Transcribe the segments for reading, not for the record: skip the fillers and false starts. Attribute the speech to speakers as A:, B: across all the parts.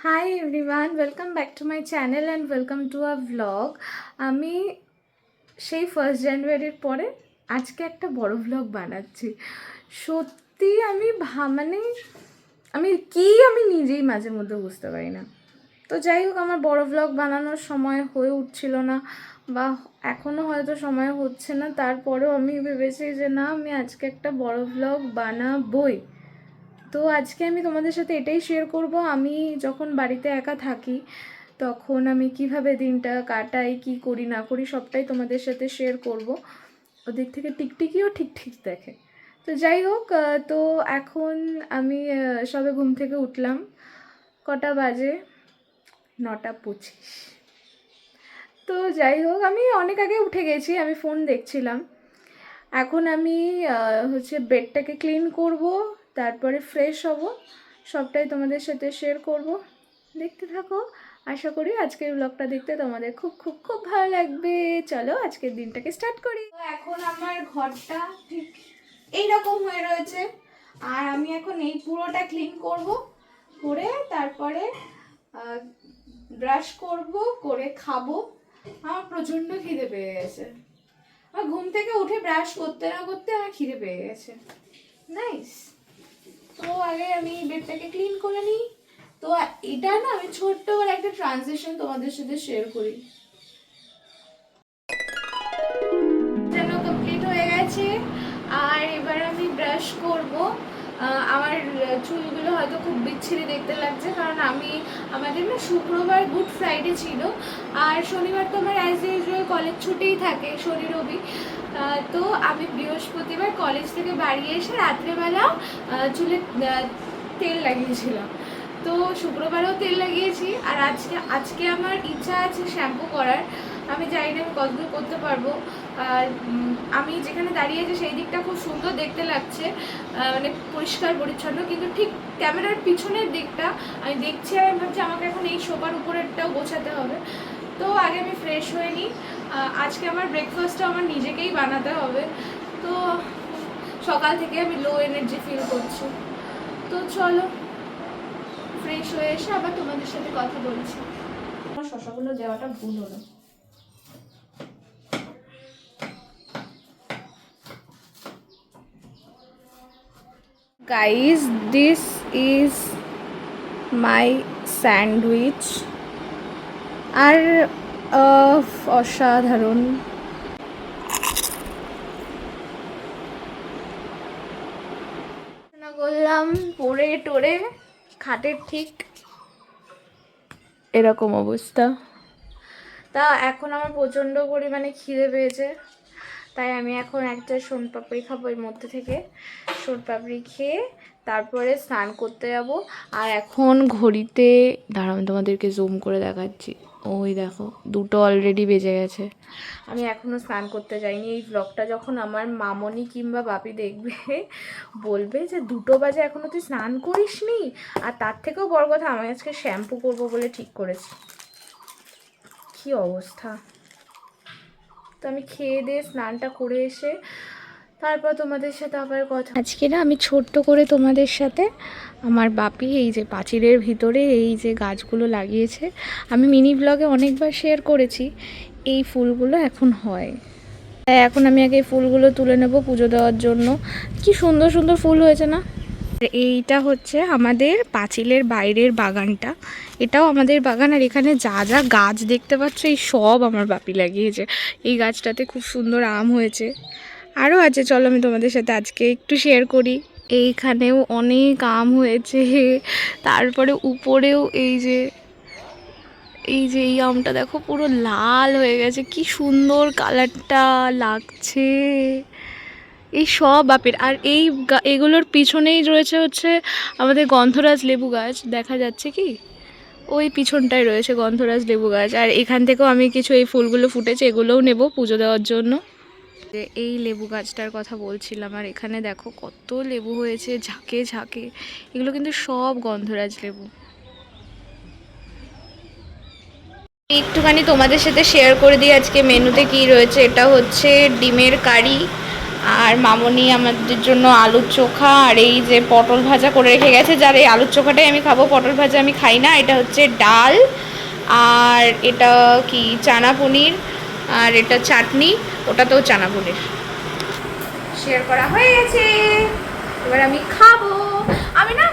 A: Hi everyone, welcome back to my channel and welcome to a vlog. আমি সেই 1st জানুয়ারির পরে আজকে একটা বড় vlog বানাচ্ছি। সত্যি মানে আমি নিজেই মাঝে মধ্যে বুঝতে পারি না। তো যাই হোক, আমার বড় vlog বানানোর সময় হয়ে উঠছিল না বা এখনও হয়তো সময় হচ্ছে না, তারপরেও আমি ভেবেছি যে না, আমি আজকে একটা বড় vlog বানাবই। তো আজকে আমি তোমাদের সাথে এটাই শেয়ার করব, আমি যখন বাড়িতে একা থাকি তখন আমি কিভাবে দিনটা কাটাই, কি করি না করি, সবটাই তোমাদের সাথে শেয়ার করব। ওদিক থেকে টিকটিকিও ঠিক ঠিক দেখে। তো যাই হোক, তো এখন আমি সবে ঘুম থেকে উঠলাম। কটা বাজে? 9:25। তো যাই হোক, আমি অনেক আগে উঠে গেছি, আমি ফোন দেখছিলাম। এখন আমি বেডটাকে ক্লিন করব, তারপরে ফ্রেশ হব, সবটাই তোমাদের সাথে শেয়ার করব। দেখতে থাকো, আশা করি আজকের ব্লগটা দেখতে তোমাদের খুব খুব খুব ভালো লাগবে। চলো আজকের দিনটাকে স্টার্ট করি। তো এখন আমার ঘরটা ঠিক এইরকম হয়ে রয়েছে, আর আমি এখন এই পুরোটা ক্লিন করব, করে তারপরে ব্রাশ করব, করে খাবো। আমার প্রচণ্ড খিদে পেয়ে গেছে। আর ঘুম থেকে উঠে ব্রাশ করতে না করতে আমার খিদে পেয়ে গেছে। নাইস। তো আগে আমি বেডটাকে ক্লিন করে নিই। তো এটা না, আমি ছোট্ট করে একটা ট্রানজিশন তোমাদের সাথে শেয়ার করি। যেন কমপ্লিট হয়ে গেছে, আর এবার আমি ব্রাশ করব। আমার চুলগুলো হয়তো খুব বিচ্ছিরি দেখতে লাগছে, কারণ আমাদের না শুক্রবার গুড ফ্রাইডে ছিল, আর শনিবার তো আমার অ্যাজ ইউজুয়াল কলেজ ছুটিই থাকে, শনি রবি। তো আমি বৃহস্পতিবার কলেজ থেকে বাড়ি এসে রাত্রেবেলা চুলে তেল লাগিয়েছিলাম। তো শুক্রবারেও তেল লাগিয়েছি, আর আজকে আমার ইচ্ছা আছে শ্যাম্পু করার। আমি জানি না আমি কতদূর করতে পারবো। আর আমি যেখানে দাঁড়িয়ে আছি সেই দিকটা খুব সুন্দর দেখতে লাগছে, মানে পরিষ্কার পরিচ্ছন্ন, কিন্তু ঠিক ক্যামেরার পিছনের দিকটা আমি দেখছি, আর আমি ভাবছি আমাকে এখন এই সোফার উপরেরটাও গোছাতে হবে। তো আগে আমি ফ্রেশ হয়ে নিই। আজকে আমার ব্রেকফাস্টটা আমার নিজেকেই বানাতে হবে। তো সকাল থেকে আমি লো এনার্জি ফিল করছি। তো চলো ফ্রেশ হয়ে এসে আবার তোমাদের সাথে কথা বলছি। আমার শসাগুলো দেওয়াটা ভুল হলো। Guys, this is my sandwich. আর অসাধারণ। করলাম পড়ে টোরে, খাটের ঠিক এরকম অবস্থা। তা এখন আমার প্রচণ্ড পরিমাণে খিদে পেয়েছে, তাই আমি এখন একটা সোনপাপড়ি খাবো। এর মধ্যে থেকে সোনপাপড়ি খেয়ে তারপরে স্নান করতে যাব। আর এখন ঘড়িতে দাঁড়াও, আমি তোমাদেরকে জুম করে দেখাচ্ছি। ওই দেখো, 2টো অলরেডি বেজে গেছে। আমি এখনও স্নান করতে যাইনি। এই ব্লগটা যখন আমার মামনি কিংবা বাপি দেখবে, বলবে যে 2টো বাজে এখনও তুই স্নান করিসনি। আর তার থেকেও বড় কথা, আমি আজকে শ্যাম্পু করবো বলে ঠিক করেছি। কি অবস্থা। তো আমি খেয়ে দিয়ে স্নানটা করে এসে তারপর তোমাদের সাথে আবার কথা। আজকে না আমি ছোট্ট করে তোমাদের সাথে, আমার বাপি এই যে পাঁচিলের ভিতরে এই যে গাছগুলো লাগিয়েছে, আমি মিনি ব্লগে অনেকবার শেয়ার করেছি, এই ফুলগুলো এখন হয়। তাই এখন আমি আগে এই ফুলগুলো তুলে নেব পুজো দেওয়ার জন্য। কি সুন্দর সুন্দর ফুল হয়েছে না। এইটা হচ্ছে আমাদের পাঁচিলের বাইরের বাগানটা, এটাও আমাদের বাগান। আর এখানে যা যা গাছ দেখতে পাচ্ছ এই সব আমার বাপি লাগিয়েছে। এই গাছটাতে খুব সুন্দর আম হয়েছে, আরও আছে, চলো আমি তোমাদের সাথে আজকে একটু শেয়ার করি। এইখানেও অনেক আম হয়েছে, তারপরে উপরেও এই আমটা দেখো পুরো লাল হয়ে গেছে, কি সুন্দর কালারটা লাগছে। এই সব বাপের। আর এগুলোর পিছনেই রয়েছে হচ্ছে আমাদের গন্ধরাজ লেবু গাছ, দেখা যাচ্ছে কি ওই পিছনটায় রয়েছে গন্ধরাজ লেবু গাছ। আর এখান থেকেও আমি কিছু এই ফুলগুলো ফুটেছে, এগুলোও নেব পুজো দেওয়ার জন্য। এই লেবু গাছটার কথা বলছিলাম, আর এখানে দেখো কত লেবু হয়েছে ঝাঁকে ঝাঁকে। এগুলো কিন্তু সব গন্ধরাজ লেবু। একটুখানি তোমাদের সাথে শেয়ার করে দিই আজকে মেনুতে কি রয়েছে। এটা হচ্ছে ডিমের কারি, আর মামনি আমাদের জন্য আলুর চোখা আর এই যে পটল ভাজা করে রেখে গেছে, যার এই আলুর চোখাটাই আমি খাবো, পটল ভাজা আমি খাই না। এটা হচ্ছে ডাল, আর এটা কি চানা পনির, আর এটা চাটনি, ওটাতেও চানা পনির। শেয়ার করা হয়ে গেছে, এবার আমি খাবো। আমি না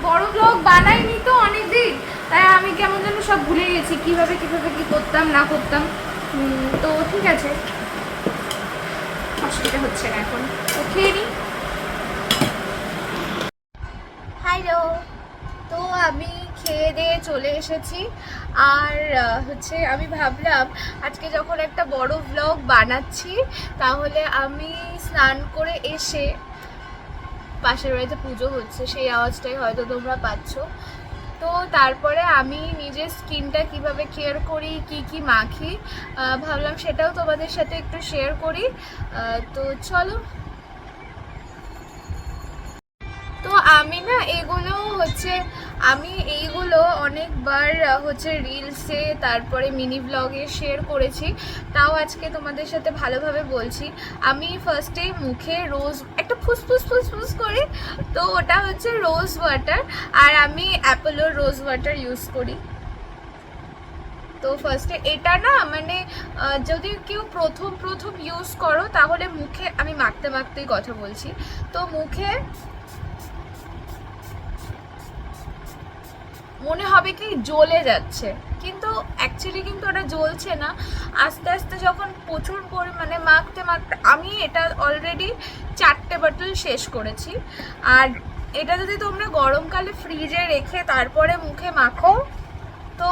A: বড় ব্লগ বানাইনি তো অনেকদিন, তাই আমি কেমন যেন সব ভুলে গেছি কিভাবে কি করতাম না করতাম। তো ঠিক আছে, অসুবিধা হচ্ছে না এখন, তো খেয়ে নিই। হ্যালো, তো আমি খেয়ে দিয়ে চলে এসেছি। আর হচ্ছে আমি ভাবলাম আজকে যখন একটা বড় ভ্লগ বানাচ্ছি, তাহলে আমি স্নান করে এসে, পাশের বাড়িতে পুজো হচ্ছে, সেই আওয়াজটাই হয়তো তোমরা পাচ্ছ, তো তারপরে আমি নিজের স্কিনটা কিভাবে কেয়ার করি, কি মাখি, ভাবলাম সেটাও তোমাদের সাথে একটু শেয়ার করি। তো চলো। তো আমি না এইগুলো অনেকবার হচ্ছে রিলসে, তারপরে মিনি ব্লগে শেয়ার করেছি, তাও আজকে তোমাদের সাথে ভালোভাবে বলছি। আমি ফার্স্টে মুখে একটা ফুসফুস করি, তো ওটা হচ্ছে রোজ ওয়াটার, আর আমি অ্যাপোলোর রোজ ওয়াটার ইউজ করি। তো ফার্স্টে এটা না মানে যদি কেউ প্রথম ইউজ করো, তাহলে মুখে, আমি মাখতেই কথা বলছি, তো মুখে মনে হবে কি জ্বলে যাচ্ছে, কিন্তু অ্যাকচুয়ালি কিন্তু ওটা জ্বলছে না। আস্তে আস্তে যখন প্রচুর পরিমাণে মাখতে আমি এটা অলরেডি 4টে বোতল শেষ করেছি। আর এটা যদি তোমরা গরমকালে ফ্রিজে রেখে তারপরে মুখে মাখো, তো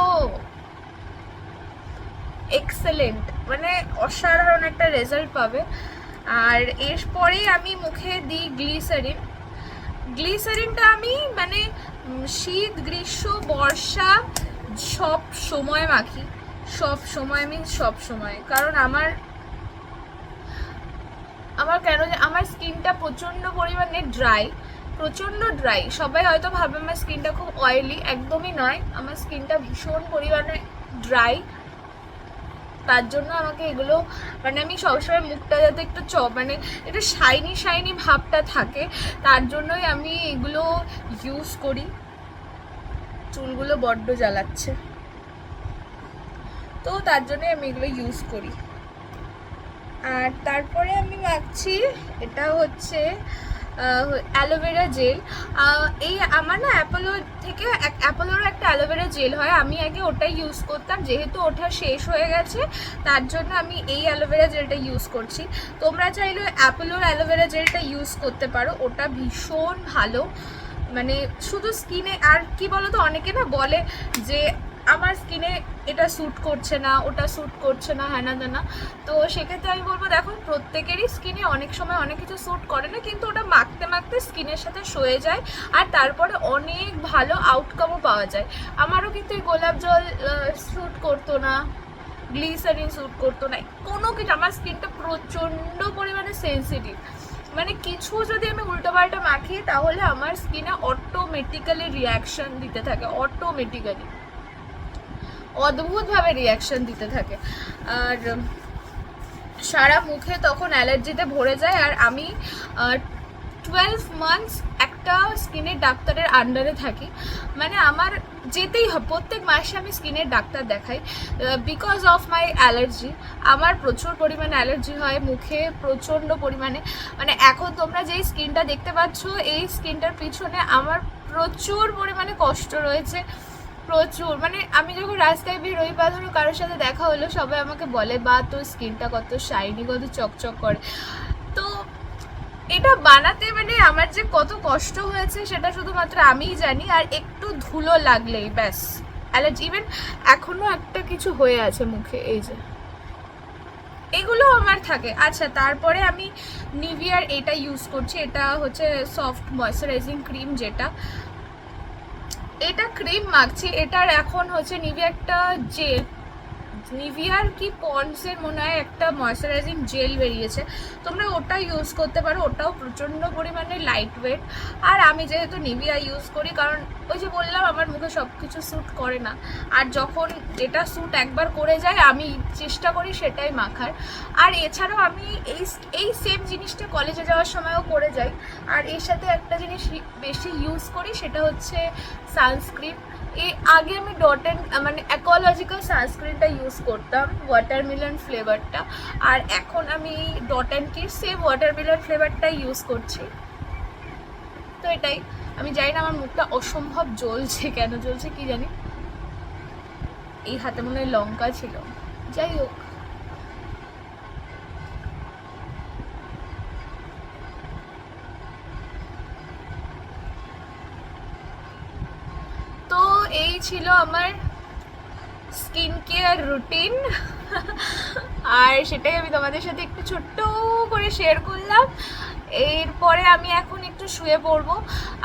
A: এক্সেলেন্ট, মানে অসাধারণ একটা রেজাল্ট পাবে। আর এরপরেই আমি মুখে দিই গ্লিসারিনটা আমি মানে শীত, গ্রীষ্ম, বর্ষা সব সময় মাখি, সব সময়, কারণ আমার কেন আমার স্কিনটা প্রচণ্ড পরিমাণে প্রচণ্ড ড্রাই। সবাই হয়তো ভাবে আমার স্কিনটা খুব অয়েলি, একদমই নয়, আমার স্কিনটা ভীষণ পরিমাণে ড্রাই। তার জন্য আমাকে এগুলো, মানে আমি সবসময় মুখটা যাতে একটু মানে একটু শাইনি ভাবটা থাকে, তার জন্যই আমি এগুলো ইউজ করি। চুলগুলো বড্ড জ্বালাচ্ছে, তো তার জন্যই আমি এগুলো ইউজ করি। আর তারপরে আমি মাখছি, এটা হচ্ছে অ্যালোভেরা জেল। এই আমার না অ্যাপোলোর একটা অ্যালোভেরা জেল হয়, আমি আগে ওটাই ইউজ করতাম, যেহেতু ওটা শেষ হয়ে গেছে তার জন্য আমি এই অ্যালোভেরা জেলটা ইউজ করছি। তোমরা চাইলে অ্যাপোলোর অ্যালোভেরা জেলটা ইউজ করতে পারো, ওটা ভীষণ ভালো, মানে শুধু স্কিনে। আর কি বলো তো, অনেকে না বলে যে আমার স্কিনে এটা স্যুট করছে না, ওটা স্যুট করছে না, হ্যানা তেনা। তো সেক্ষেত্রে আমি বলবো, দেখো প্রত্যেকেরই স্কিনে অনেক সময় অনেক কিছু স্যুট করে না, কিন্তু ওটা মাখতে স্কিনের সাথে সয়ে যায়, আর তারপরে অনেক ভালো আউটকামও পাওয়া যায়। আমারও কিন্তু এই গোলাপ জল স্যুট করতো না, গ্লিসারিন স্যুট করতো না, কোনো কিছু। আমার স্কিনটা প্রচণ্ড পরিমাণে সেন্সিটিভ, মানে কিছু যদি আমি উল্টোপাল্টা মাখি, তাহলে আমার স্কিনে অটোমেটিক্যালি রিয়াকশন দিতে থাকে, অদ্ভুতভাবে রিয়াকশন দিতে থাকে, আর সারা মুখে তখন অ্যালার্জিতে ভরে যায়। আর আমি 12 মান্থস একটা স্কিনের ডাক্তারের আন্ডারে থাকি, মানে আমার যেতেই হয়, প্রত্যেক মাসে আমি স্কিনের ডাক্তার দেখাই, বিকজ অফ মাই অ্যালার্জি। আমার প্রচুর পরিমাণে অ্যালার্জি হয় মুখে, প্রচণ্ড পরিমাণে, মানে এখন তোমরা যেই স্কিনটা দেখতে পাচ্ছ, এই স্কিনটার পিছনে আমার প্রচুর পরিমাণে কষ্ট রয়েছে, প্রচুর। মানে আমি যখন রাস্তায় বেরোই বা ধরো কারোর সাথে দেখা হলো, সবাই আমাকে বলে, বা তোর স্কিনটা কত শাইনি, কত চকচক করে। তো এটা বানাতে মানে আমার যে কত কষ্ট হয়েছে সেটা শুধুমাত্র আমিই জানি। আর একটু ধুলো লাগলেই ব্যাস অ্যালার্জি, ইভেন এখনো একটা কিছু হয়ে আছে মুখে, এই যে এগুলো আমার থাকে। আচ্ছা, তারপরে আমি নিভিয়ার এটা ইউজ করছি, এটা হচ্ছে সফট ময়শ্চারাইজিং ক্রিম, এটা ক্রিম মাখছি। এটার এখন হচ্ছে নিভিয়া একটা নিভিয়ার কি পন্ডসের মনে হয় একটা ময়শ্চারাইজিং জেল বেরিয়েছে, তোমরা ওটা ইউজ করতে পারো। ওটাও প্রচণ্ড পরিমাণে লাইট ওয়েট। আর আমি যেহেতু নিভিয়া ইউজ করি, কারণ ওই যে বললাম আমার মুখে সব কিছু স্যুট করে না, আর যখন যেটা স্যুট একবার করে যায় আমি চেষ্টা করি সেটাই মাখার। আর এছাড়াও আমি এই সেম জিনিসটা কলেজে যাওয়ার সময়ও করে যাই। আর এর সাথে একটা জিনিস বেশি ইউজ করি, সেটা হচ্ছে সানস্ক্রিন। আগে আমি মানে অ্যাকোলজিক্যাল সানস্ক্রিনটা ইউজ করতাম, ওয়াটারমেলন ফ্লেভারটা। আর এখন আমি ডট অ্যান্ড কির সেম ওয়াটারমেলন ফ্লেভারটা ইউজ করছি। তো এটাই, আমি জানি না আমার মুখটা অসম্ভব জ্বলছে, কেন জ্বলছে কি জানি। এই হাতে মনে হয় লঙ্কা ছিল, যাই হোক। তো এই ছিল আমার স্কিন কেয়ার রুটিন, আর সেটাই আমি তোমাদের সাথে একটু ছোট্ট করে শেয়ার করলাম। এরপরে আমি এখন একটু শুয়ে পড়বো,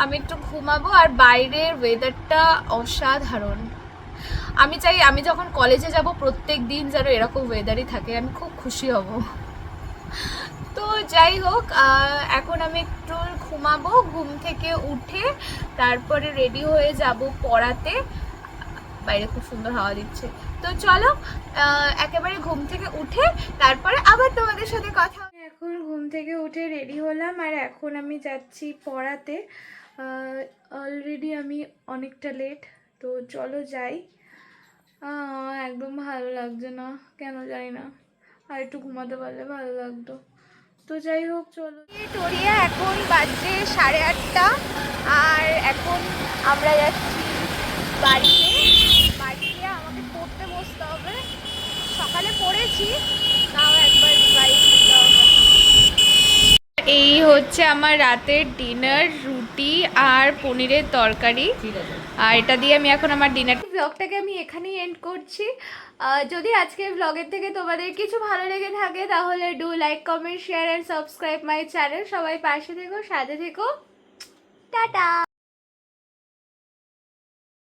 A: আমি একটু ঘুমাবো। আর বাইরের ওয়েদারটা অসাধারণ। আমি চাই আমি যখন কলেজে যাব প্রত্যেক দিন যেন এরকম ওয়েদারই থাকে, আমি খুব খুশি হব। তো যাই হোক, এখন আমি একটু ঘুমাবো, ঘুম থেকে উঠে তারপরে রেডি হয়ে যাব পড়াতে। বাইরে খুব সুন্দর হাওয়া দিচ্ছে। তো চলো, একেবারে ঘুম থেকে উঠে তারপরে আবার তোমাদের সাথে কথা। এখন ঘুম থেকে উঠে রেডি হলাম, আর এখন আমি যাচ্ছি পড়াতে। অলরেডি আমি অনেকটা লেট, তো চলো যাই। একদম ভালো লাগছে না, কেন জানি না। আর একটু ঘুমাতে পারলে ভালো লাগতো। তো যাই হোক, চলো। টরিয়া এখন বাজছে 8:30, আর এখন আমরা যাচ্ছি বাড়িতে। বাড়িতে আমাকে পড়তে বসতে হবে। সকালে পড়েছি, তাও একবার রিভাইজ দিতে হবে। এই হচ্ছে আমার রাতের ডিনার, রুটি আর পনিরের তরকারি। আর এটা দিয়ে আমি এখন আমার ডিনার ব্লগটাকে আমি এখানেই এন্ড করছি। যদি আজকের ব্লগের থেকে তোমাদের কিছু ভালো লেগে থাকে তাহলে do like, comment, share and subscribe my channel. সবাই পাশে থেকো, সাথে থেকো, টাটা।